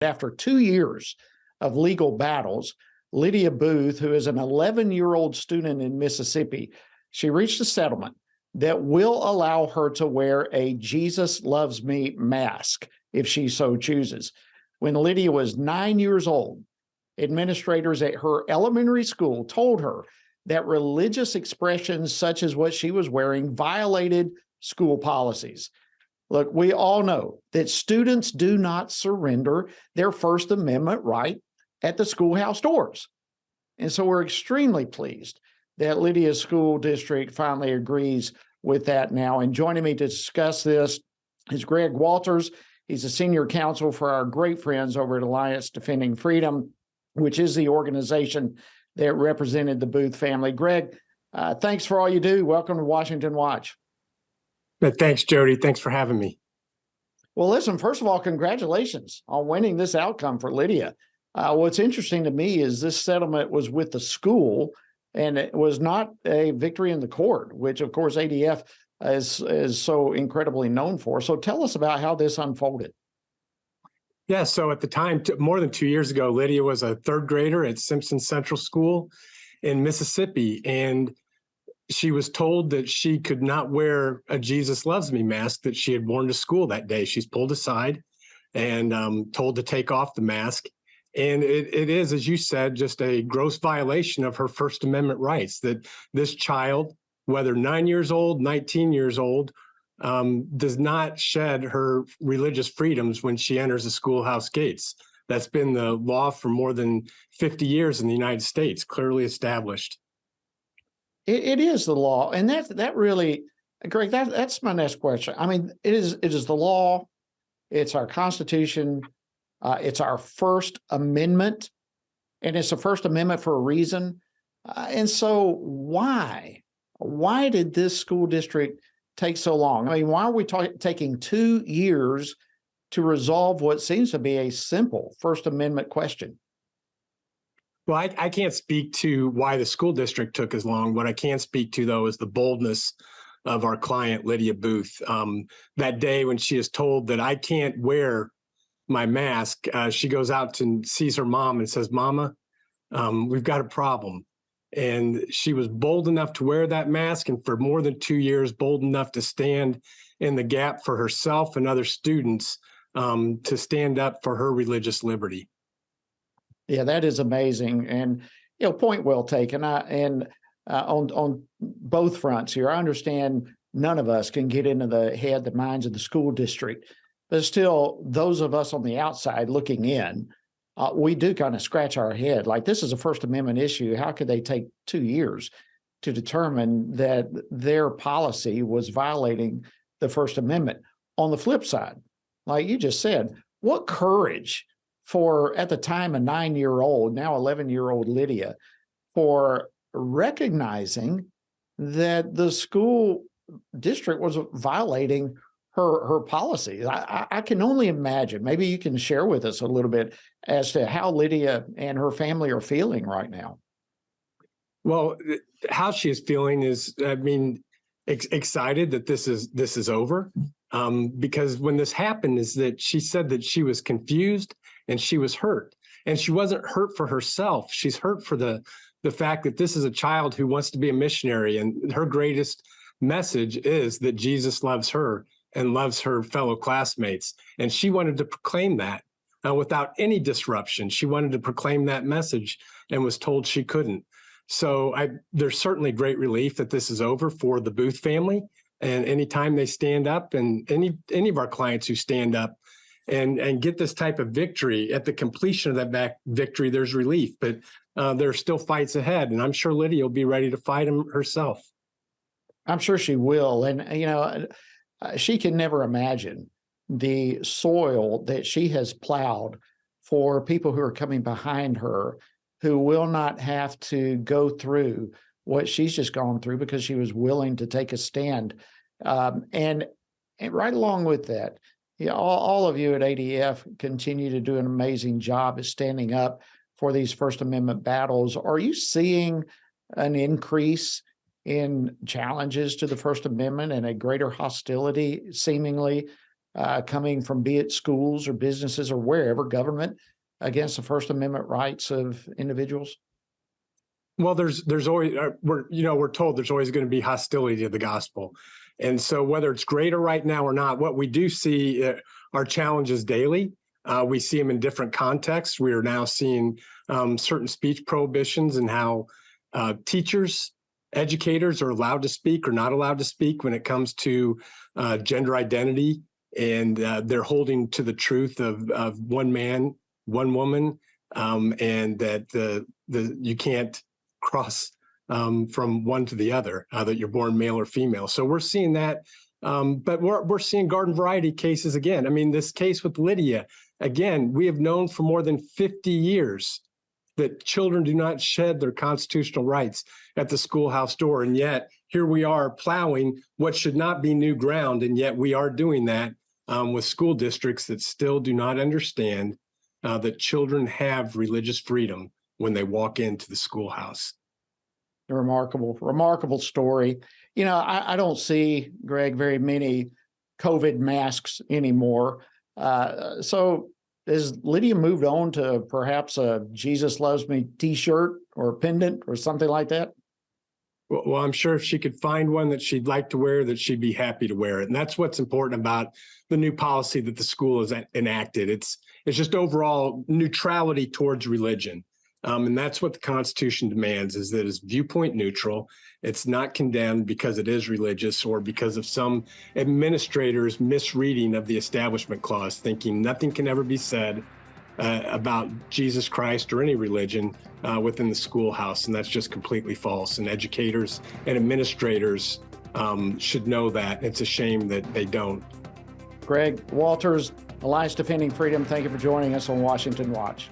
After 2 years of legal battles, Lydia Booth, who is an 11-year-old student in Mississippi, she reached a settlement that will allow her to wear a Jesus Loves Me mask if she so chooses. When Lydia was 9 years old, administrators at her elementary school told her that religious expressions such as what she was wearing violated school policies. Look, we all know that students do not surrender their First Amendment right at the schoolhouse doors. And so we're extremely pleased that Lydia's school district finally agrees with that now. And joining me to discuss this is Gregg Walters. He's a senior counsel for our great friends over at Alliance Defending Freedom, which is the organization that represented the Booth family. Gregg, thanks for all you do. Welcome to Washington Watch. Thanks, Jody. Thanks for having me. Well, listen, first of all, congratulations on winning this outcome for Lydia. What's interesting to me is this settlement was with the school, and it was not a victory in the court, which, of course, ADF is so incredibly known for. So tell us about how this unfolded. Yeah, so at the time, more than 2 years ago, Lydia was a third grader at Simpson Central School in Mississippi, and she was told that she could not wear a Jesus Loves Me mask that she had worn to school that day. She's pulled aside and told to take off the mask. And it is, as you said, just a gross violation of her First Amendment rights that this child, whether 9 years old, 19 years old, does not shed her religious freedoms when she enters the schoolhouse gates. That's been the law for more than 50 years in the United States, clearly established. It is the law, and that really, Greg, that's my next question. I mean, it is the law, it's our Constitution, it's our First Amendment, and it's the First Amendment for a reason. And so why did this school district take so long? I mean, why are we taking 2 years to resolve what seems to be a simple First Amendment question? Well, I can't speak to why the school district took as long. What I can speak to, though, is the boldness of our client, Lydia Booth. That day when she is told that I can't wear my mask, she goes out and sees her mom and says, "Mama, we've got a problem." And she was bold enough to wear that mask, and for more than 2 years, bold enough to stand in the gap for herself and other students to stand up for her religious liberty. Yeah, that is amazing, and point well taken. On both fronts here, I understand none of us can get into the minds of the school district, but still, those of us on the outside looking in, we do kind of scratch our head. Like, this is a First Amendment issue. How could they take 2 years to determine that their policy was violating the First Amendment? On the flip side, like you just said, what courage for, at the time, a 9-year-old, now 11-year-old Lydia, for recognizing that the school district was violating her policies. I can only imagine. Maybe you can share with us a little bit as to how Lydia and her family are feeling right now. Well, how she is feeling is, I mean, excited that this is over. Because when this happened, is that she said that she was confused and she was hurt, and she wasn't hurt for herself. She's hurt for the fact that this is a child who wants to be a missionary, and her greatest message is that Jesus loves her and loves her fellow classmates. And she wanted to proclaim that without any disruption. She wanted to proclaim that message and was told she couldn't. So there's certainly great relief that this is over for the Booth family. And anytime they stand up, and any of our clients who stand up and get this type of victory, at the completion of that victory, there's relief. But there are still fights ahead, and I'm sure Lydia will be ready to fight them herself. I'm sure she will. And, she can never imagine the soil that she has plowed for people who are coming behind her, who will not have to go through what she's just gone through because she was willing to take a stand. And right along with that, all of you at ADF continue to do an amazing job at standing up for these First Amendment battles. Are you seeing an increase in challenges to the First Amendment and a greater hostility, seemingly, coming from, be it schools or businesses or wherever, government, against the First Amendment rights of individuals? Well, there's always we're told there's always going to be hostility to the gospel, and so whether it's greater right now or not, what we do see are challenges daily. We see them in different contexts. We are now seeing certain speech prohibitions and how teachers, educators are allowed to speak or not allowed to speak when it comes to gender identity, and they're holding to the truth of one man, one woman, and that you can't cross from one to the other, that you're born male or female. So we're seeing that, but we're seeing garden variety cases again. I mean, this case with Lydia, again, we have known for more than 50 years that children do not shed their constitutional rights at the schoolhouse door. And yet here we are plowing what should not be new ground. And yet we are doing that with school districts that still do not understand that children have religious freedom when they walk into the schoolhouse. A remarkable story. You know, I don't see, Gregg, very many COVID masks anymore. So has Lydia moved on to perhaps a Jesus Loves Me t-shirt or a pendant or something like that? Well, I'm sure if she could find one that she'd like to wear, that she'd be happy to wear it. And that's what's important about the new policy that the school has enacted. It's just overall neutrality towards religion. And that's what the Constitution demands, is that it's viewpoint neutral. It's not condemned because it is religious or because of some administrator's misreading of the Establishment Clause, thinking nothing can ever be said about Jesus Christ or any religion within the schoolhouse. And that's just completely false. And educators and administrators should know that. It's a shame that they don't. Gregg Walters, Alliance Defending Freedom, thank you for joining us on Washington Watch.